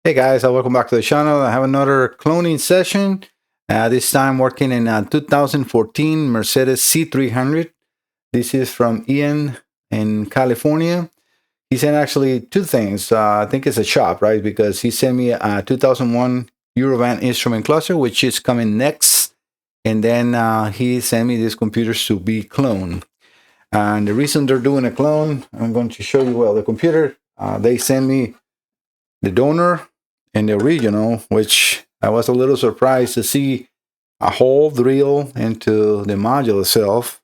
Hey guys, welcome back to the channel. I have another cloning session. This time working in a 2014 Mercedes C300. This is from Ian in California. He sent actually two things. I think it's a shop, right? Because he sent me a 2001 Eurovan instrument cluster, which is coming next. And then he sent me these computers to be cloned. And the reason they're doing a clone, I'm going to show you. Well, the computer, they sent me the donor and the original, which I was a little surprised to see a hole drill into the module itself.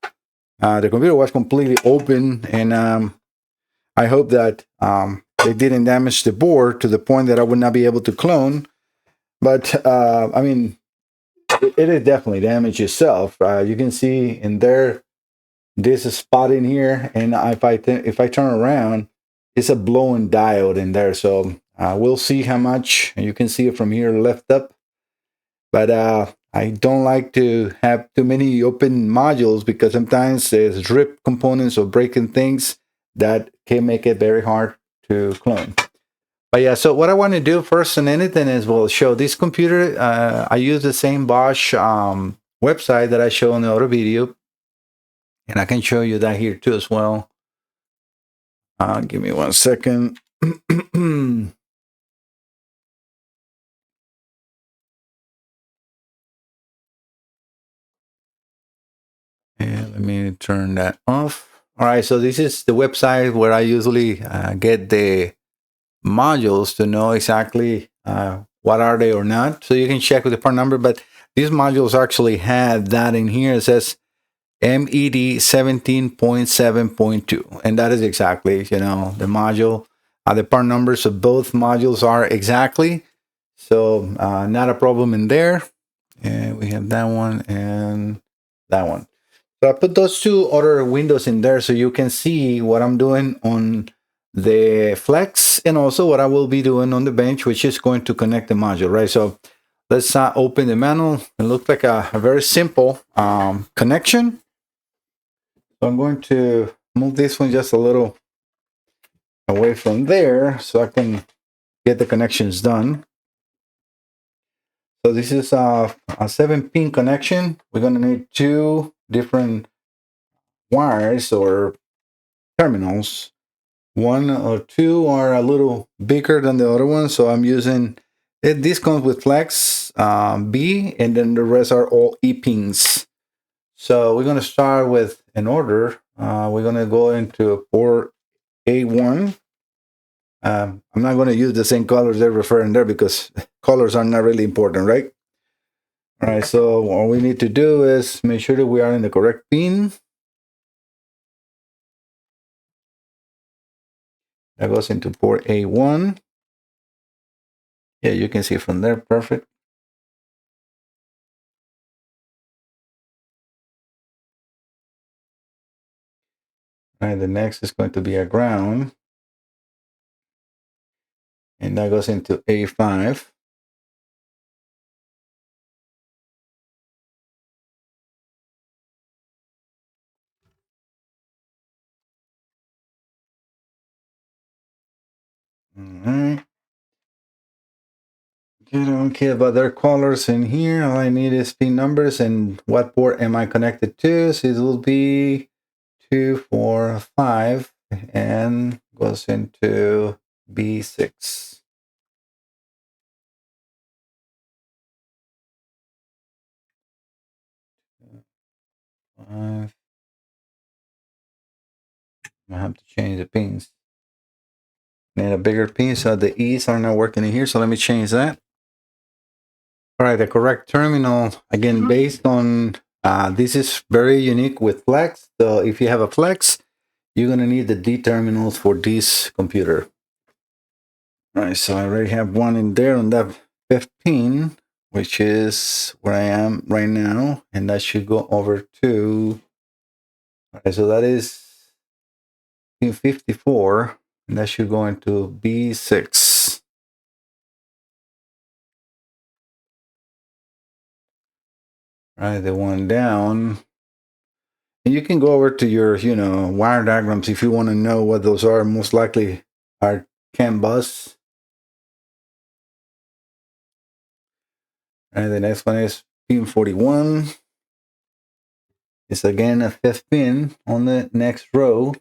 The computer was completely open, and I hope that they didn't damage the board to the point that I would not be able to clone. But I mean, it is definitely damaged itself. You can see in there, this spot in here, and if I turn around, it's a blown diode in there. So we'll see how much. You can see it from here left up. But I don't like to have too many open modules because sometimes there's rip components or breaking things that can make it very hard to clone. But yeah, so what I want to do first than anything is we'll show this computer. I use the same Bosch website that I show in the other video. And I can show you that here too as well. Give me 1 second. And let me turn that off. All right, so this is the website where I usually get the modules to know exactly what are they or not. So you can check with the part number, but these modules actually have that in here. It says MED 17.7.2, and that is exactly, the module. The part numbers of both modules are exactly, so not a problem in there. And we have that one and that one. So I put those two other windows in there so you can see what I'm doing on the flex and also what I will be doing on the bench, which is going to connect the module, right? So let's open the manual. It looks like a very simple connection. So I'm going to move this one just a little away from there so I can get the connections done. So this is a 7-pin connection. We're going to need two different wires or terminals. One or two are a little bigger than the other one, so I'm using it. This comes with flex B, and then the rest are all E pins. So we're going to start with an order. We're going to go into port A1. I'm not going to use the same colors they're referring there because colors are not really important, right? All right, so what we need to do is make sure that we are in the correct pin. That goes into port A1. Yeah, you can see from there, perfect. All right, the next is going to be a ground. And that goes into A5. All right. I don't care about their colors in here. All I need is pin numbers and what port am I connected to. So it will be 2, 4, 5 and goes into B6. I have to change the pins. Need a bigger pin so the E's are not working in here. So let me change that. All right, the correct terminal, again, based on, this is very unique with flex. So if you have a flex, you're going to need the D terminals for this computer. All right, so I already have one in there on that 5th pin, which is where I am right now. And that should go over to, all right, so that is pin 54, and that should go into B6. All right, the one down. And you can go over to your, wire diagrams if you want to know what those are. Most likely are CAN bus. And the next one is pin 41. It's again a 5th pin on the next row.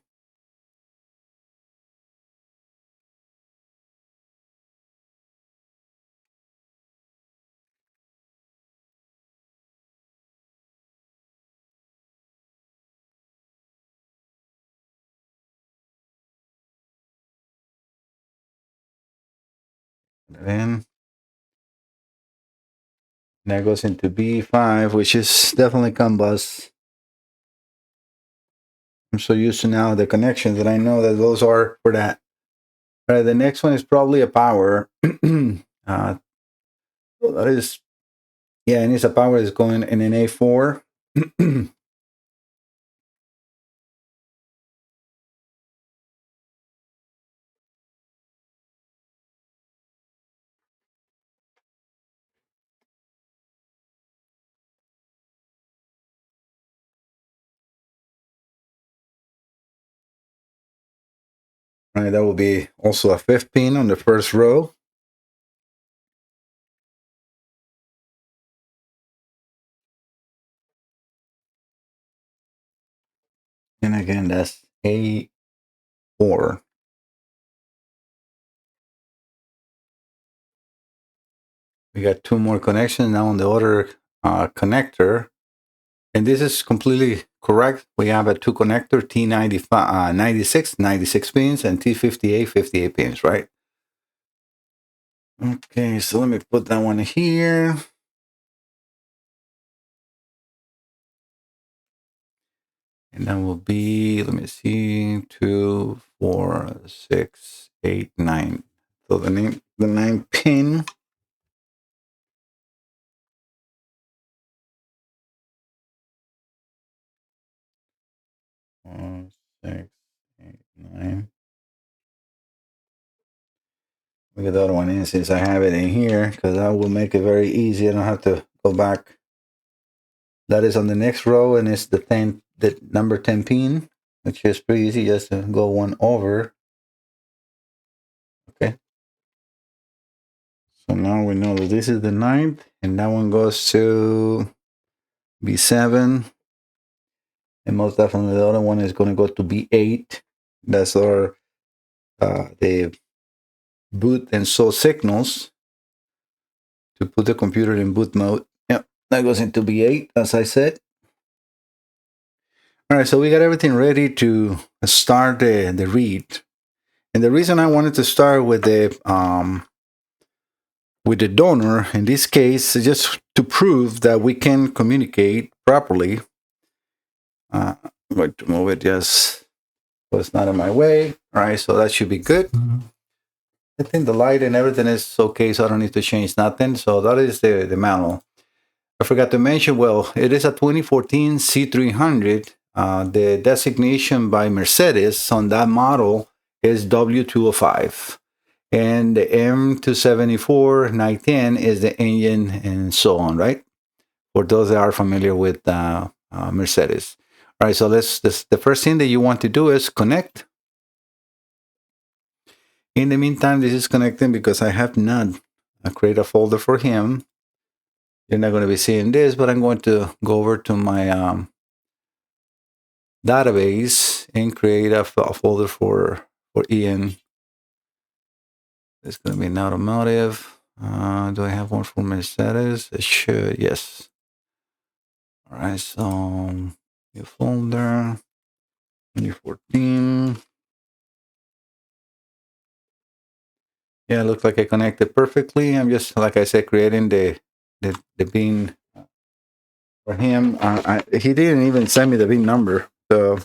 And then that goes into B5, which is definitely CAN bus. I'm so used to now the connections that I know that those are for that. All right, the next one is probably a power. That is, yeah, and it's a power is going in an A4. Right, that will be also a 5th pin on the first row. And again, that's A4. We got 2 more connections now on the other connector. And this is completely correct. We have a 2 connector, T95, 96 pins, and T58, 58 pins, right? Okay, so let me put that one here. And that will be, let me see, 2, 4, 6, 8, 9. So the 9 pin. 4, 6, 8, 9. We get the other one in since I have it in here, because that will make it very easy. I don't have to go back. That is on the next row, and it's the number 10 pin, which is pretty easy, just to go one over. Okay. So now we know that this is the 9th, and that one goes to B7. And most definitely the other one is going to go to B8. That's our the boot and so signals to put the computer in boot mode. Yep, that goes into B8, as I said. All right, so we got everything ready to start the read. And the reason I wanted to start with the donor in this case is just to prove that we can communicate properly. I'm going to move it just so it's not in my way. All right, so that should be good. I think the light and everything is okay, so I don't need to change nothing. So that is the manual. I forgot to mention, well, it is a 2014 C300. The designation by Mercedes on that model is W205. And the M274 910 is the engine and so on, right? For those that are familiar with Mercedes. All right, so the first thing that you want to do is connect. In the meantime, this is connecting because I have not created a folder for him. You're not going to be seeing this, but I'm going to go over to my database and create a folder for Ian. It's going to be an automotive. Do I have one for Mercedes? It should, yes. All right, so new folder, 2014. Yeah, it looks like I connected perfectly. I'm just, like I said, creating the bin for him. He didn't even send me the bin number, so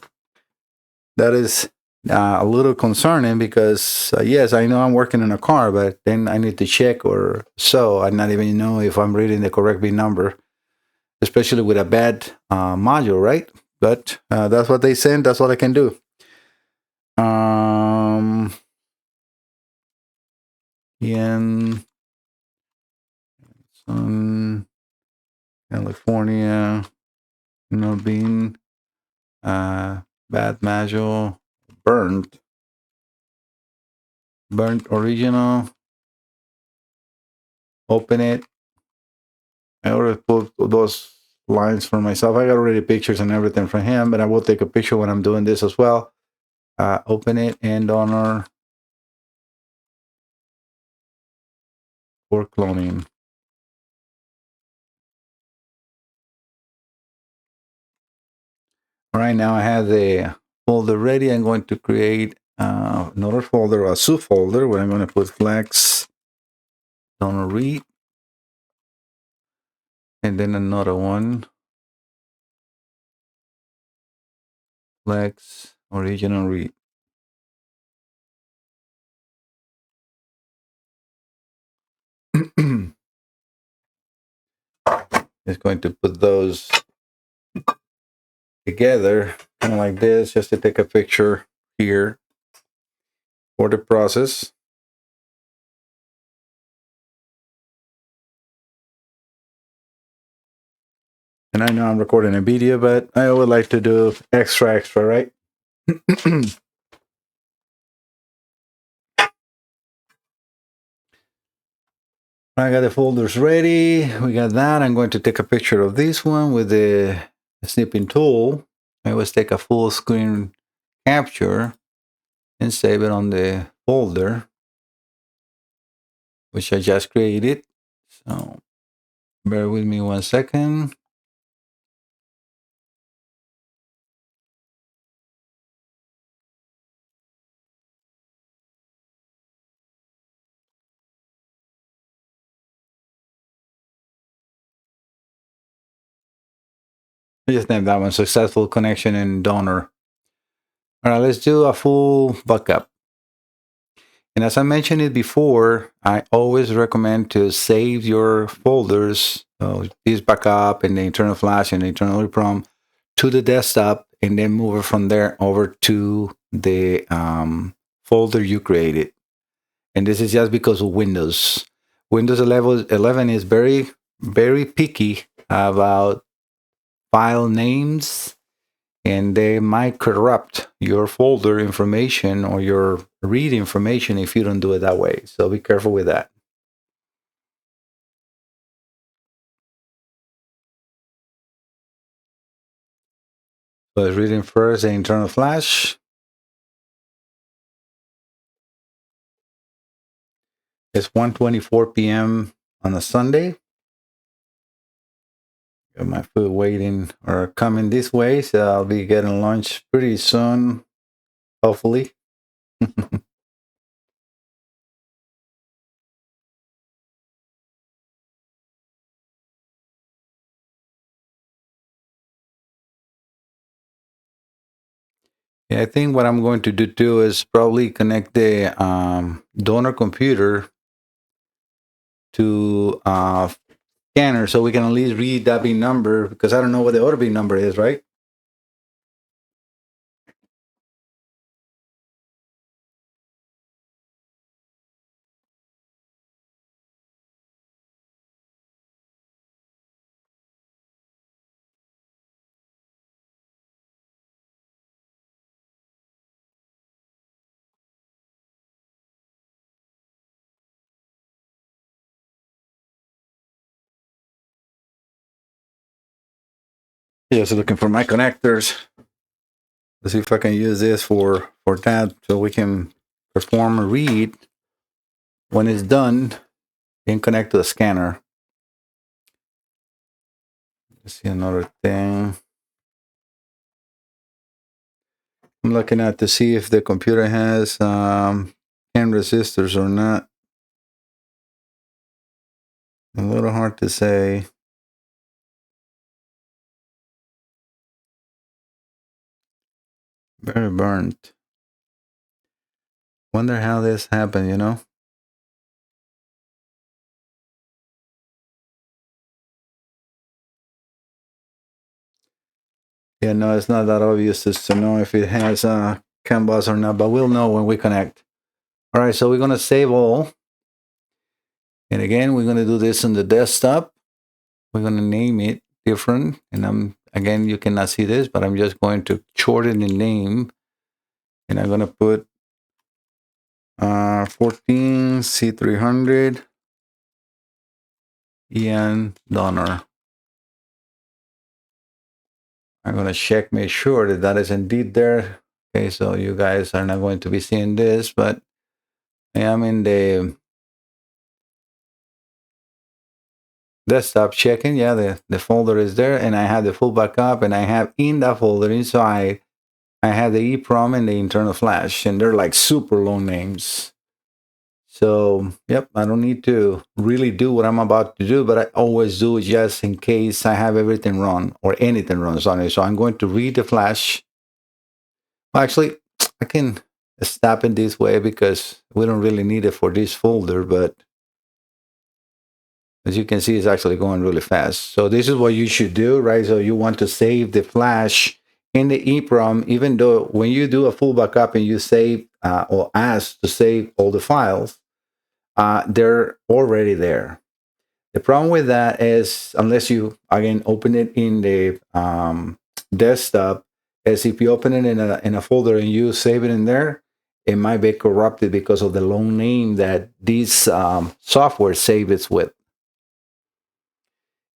that is a little concerning because yes, I know I'm working in a car, but then I need to check or so. I not even know if I'm reading the correct bin number, especially with a bad module, right? But that's what they send. That's what I can do. In California, no bean, bad module, burnt original. Open it. I already put those lines for myself. I got already pictures and everything from him, but I will take a picture when I'm doing this as well. Open it and donor for cloning. All right, now I have the folder ready. I'm going to create another folder, a subfolder, where I'm going to put flex donor read, and then another one, flex original read. Just going to put those together, kind of like this, just to take a picture here for the process. And I know I'm recording a video, but I would like to do extra, right? I got the folders ready. We got that. I'm going to take a picture of this one with the snipping tool. I always take a full screen capture and save it on the folder, which I just created. So bear with me 1 second. I just named that one successful connection and donor. All right, let's do a full backup. And as I mentioned it before, I always recommend to save your folders, this backup and the internal flash and the internal EEPROM, to the desktop, and then move it from there over to the folder you created. And this is just because of Windows. Windows 11 is very, very picky about file names, and they might corrupt your folder information or your read information if you don't do it that way. So be careful with that. So let's reading first the internal flash. It's 1:24 p.m. on a Sunday. Got my food waiting or coming this way, so I'll be getting lunch pretty soon, hopefully. Yeah, I think what I'm going to do too is probably connect the donor computer to scanner, so we can at least read that B number, because I don't know what the other B number is, right? Just looking for my connectors. Let's see if I can use this for that, so we can perform a read when it's done and connect to the scanner. Let's see another thing. I'm looking at to see if the computer has 10 resistors or not. A little hard to say. Very burnt. Wonder how this happened, you know? Yeah, no, it's not that obvious just to know if it has CAN bus or not, but we'll know when we connect. All right, so we're going to save all. And again, we're going to do this on the desktop. We're going to name it different. And again, you cannot see this, but I'm just going to shorten the name. And I'm going to put 14 C300 Ian Donner. I'm going to check, make sure that that is indeed there. Okay, so you guys are not going to be seeing this, but I am in the desktop checking. Yeah, the folder is there, and I have the full backup, and I have in that folder inside, I have the EEPROM and the internal flash, and they're like super long names. So, yep, I don't need to really do what I'm about to do, but I always do just in case I have everything wrong or anything runs on it. So I'm going to read the flash. Well, actually, I can stop it this way because we don't really need it for this folder, but as you can see, it's actually going really fast. So this is what you should do, right? So you want to save the flash in the EEPROM, even though when you do a full backup and you save or ask to save all the files, they're already there. The problem with that is, unless you, again, open it in the desktop, is if you open it in a folder and you save it in there, it might be corrupted because of the long name that this software saves it with.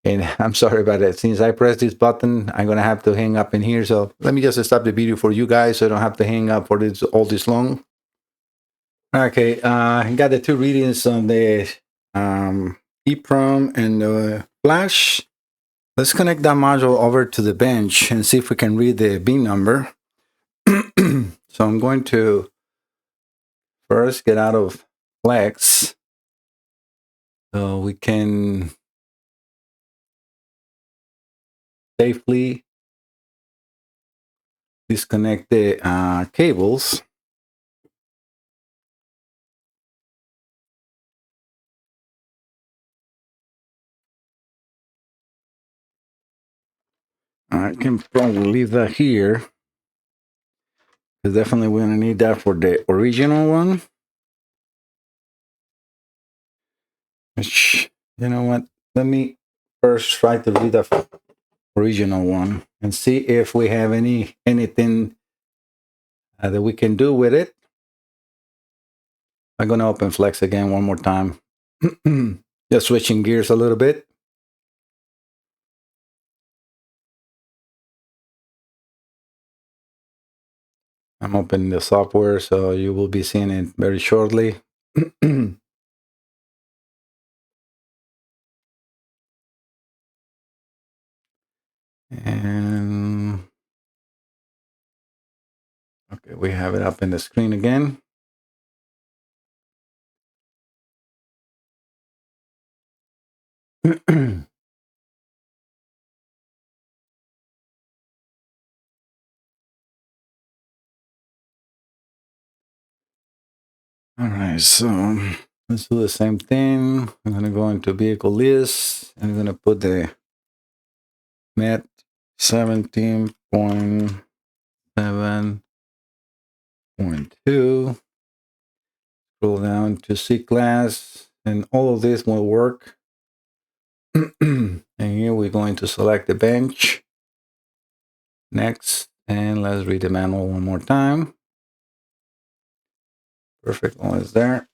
And I'm sorry about that. Since I pressed this button, I'm going to have to hang up in here. So let me just stop the video for you guys so I don't have to hang up for this all this long. Okay, I got the two readings on the EEPROM and the flash. Let's connect that module over to the bench and see if we can read the bin number. So I'm going to first get out of Flex so we can safely disconnect the cables. I can probably leave that here, because definitely we're going to need that for the original one. Which, you know what? Let me first try to read the original one and see if we have anything that we can do with it. I'm going to open Flex again one more time. Just switching gears a little bit. I'm opening the software, so you will be seeing it very shortly. And okay, we have it up in the screen again. All right, so let's do the same thing. I'm going to go into vehicle list and I'm going to put the MET 17.7.2. Scroll down to C class, and all of this will work. And here we're going to select the bench. Next, and let's read the manual one more time. Perfect, all is there.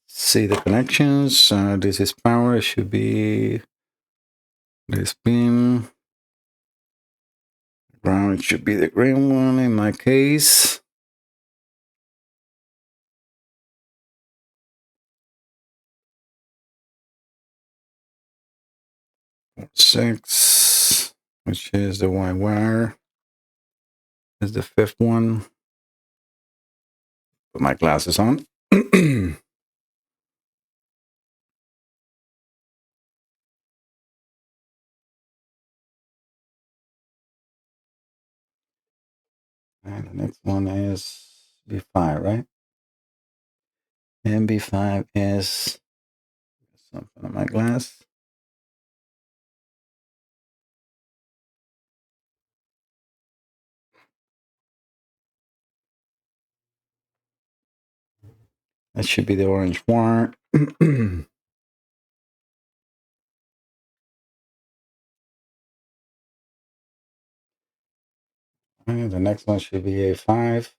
See the connections. This is power. It should be this pin. Ground should be the green one in my case. Port 6, which is the white wire, is the fifth one. Put my glasses on. And the next one is B5, right? And B5 is something on my glass. That should be the orange wire. And the next one should be A5,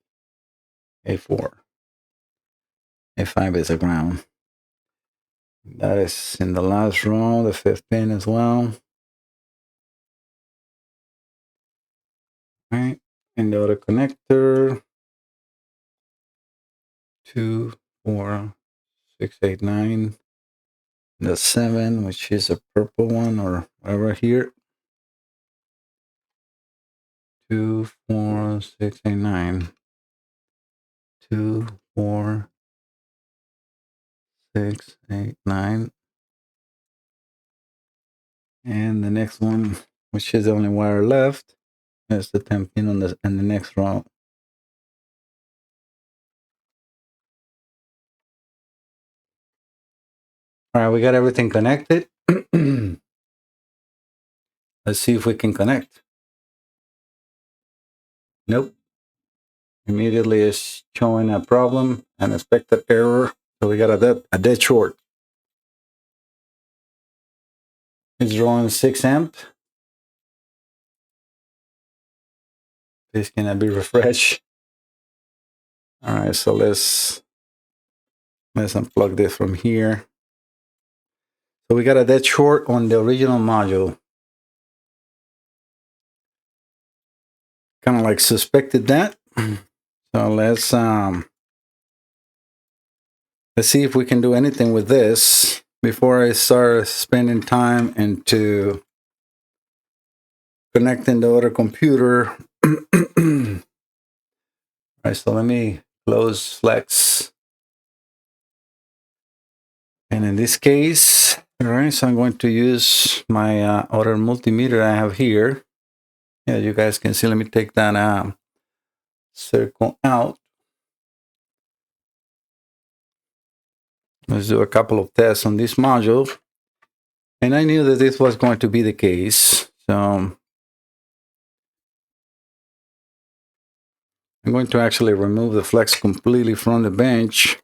A4. A5 is a ground. That is in the last row, the 5th pin as well. All right, and the other connector, 2, 4, 6, 8, 9. The 7, which is a purple one or whatever here. 2, 4, 6, 8, 9. 2, 4, 6, 8, 9. And the next one, which is the only wire left, is the 10 pin on the next row. All right, we got everything connected. Let's see if we can connect. Nope. Immediately it's showing a problem, unexpected error. So we got a dead short. It's drawing 6 amp. This cannot be refreshed. All right, so let's unplug this from here. So we got a dead short on the original module. Kind of like suspected that. So let's see if we can do anything with this before I start spending time into connecting the other computer. All right, so let me close Flex. And in this case, all right, so I'm going to use my other multimeter I have here. Yeah, you guys can see. Let me take that circle out. Let's do a couple of tests on this module. And I knew that this was going to be the case. So I'm going to actually remove the Flex completely from the bench.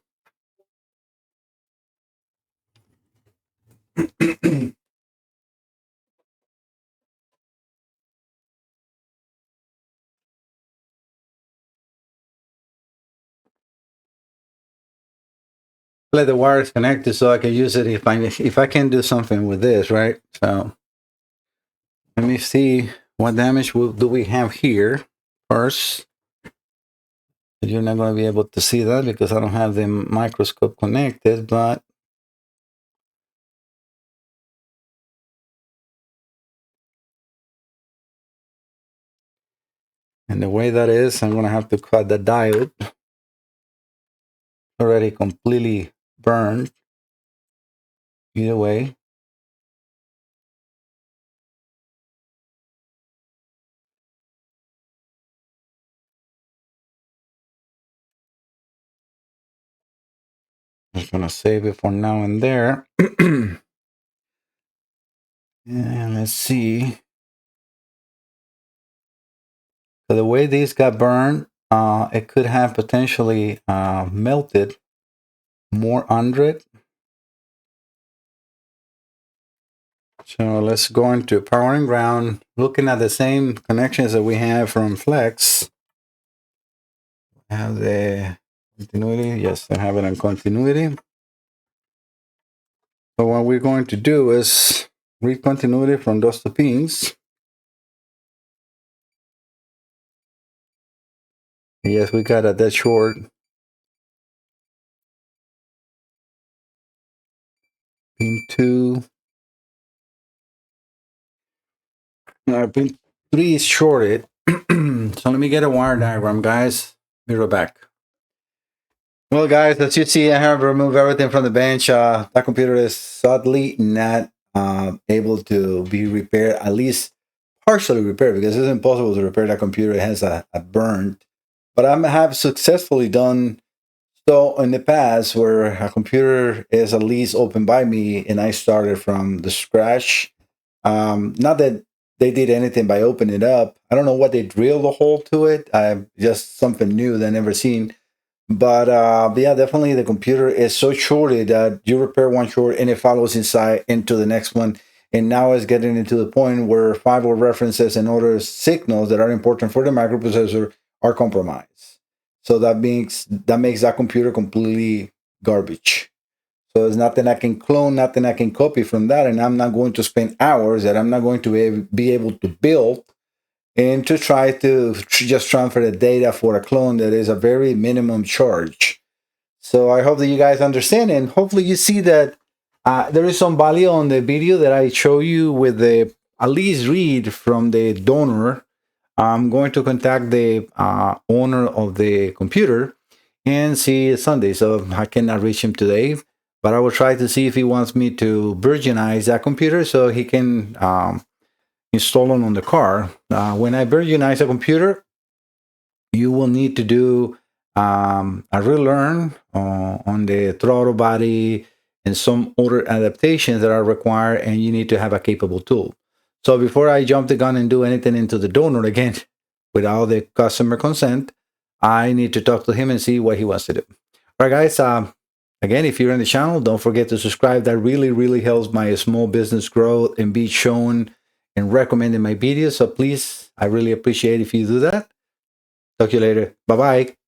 Let the wires connected so I can use it if I can do something with this, right? So let me see what damage do we have here first. You're not going to be able to see that because I don't have the microscope connected, but and the way that is, I'm going to have to cut the diode. Already completely burned. Either way. I'm just going to save it for now and there. And let's see. So the way these got burned, it could have potentially melted more under it. So let's go into power and ground, looking at the same connections that we have from Flex. I have the continuity. Yes, I have it on continuity. So what we're going to do is read continuity from those two pins. Yes, we got a dead short. Pin 2. Pin 3 is shorted. So let me get a wire diagram, guys. Be right back. Well, guys, as you see, I have removed everything from the bench. That computer is sadly not able to be repaired, at least partially repaired, because it's impossible to repair that computer. It has a burn. But I have successfully done so in the past where a computer is at least opened by me and I started from the scratch. Not that they did anything by opening it up. I don't know what they drilled a hole to it. Just something new that I've never seen. But yeah, definitely the computer is so shorted that you repair one short and it follows inside into the next one. And now it's getting into the point where 5-word references and other signals that are important for the microprocessor are compromised. So that makes that computer completely garbage. So there's nothing I can clone, nothing I can copy from that, and I'm not going to spend hours that I'm not going to be able to build and to try to just transfer the data for a clone that is a very minimum charge. So I hope that you guys understand, and hopefully you see that there is some value on the video that I show you with the at least read from the donor. I'm going to contact the owner of the computer and see Sunday. So I cannot reach him today, but I will try to see if he wants me to virginize that computer so he can install it on the car. When I virginize a computer, you will need to do a relearn on the throttle body and some other adaptations that are required, and you need to have a capable tool. So before I jump the gun and do anything into the donor again, without the customer consent, I need to talk to him and see what he wants to do. All right, guys. Again, if you're in the channel, don't forget to subscribe. That really, really helps my small business grow and be shown and recommended my videos. So please, I really appreciate if you do that. Talk to you later. Bye-bye.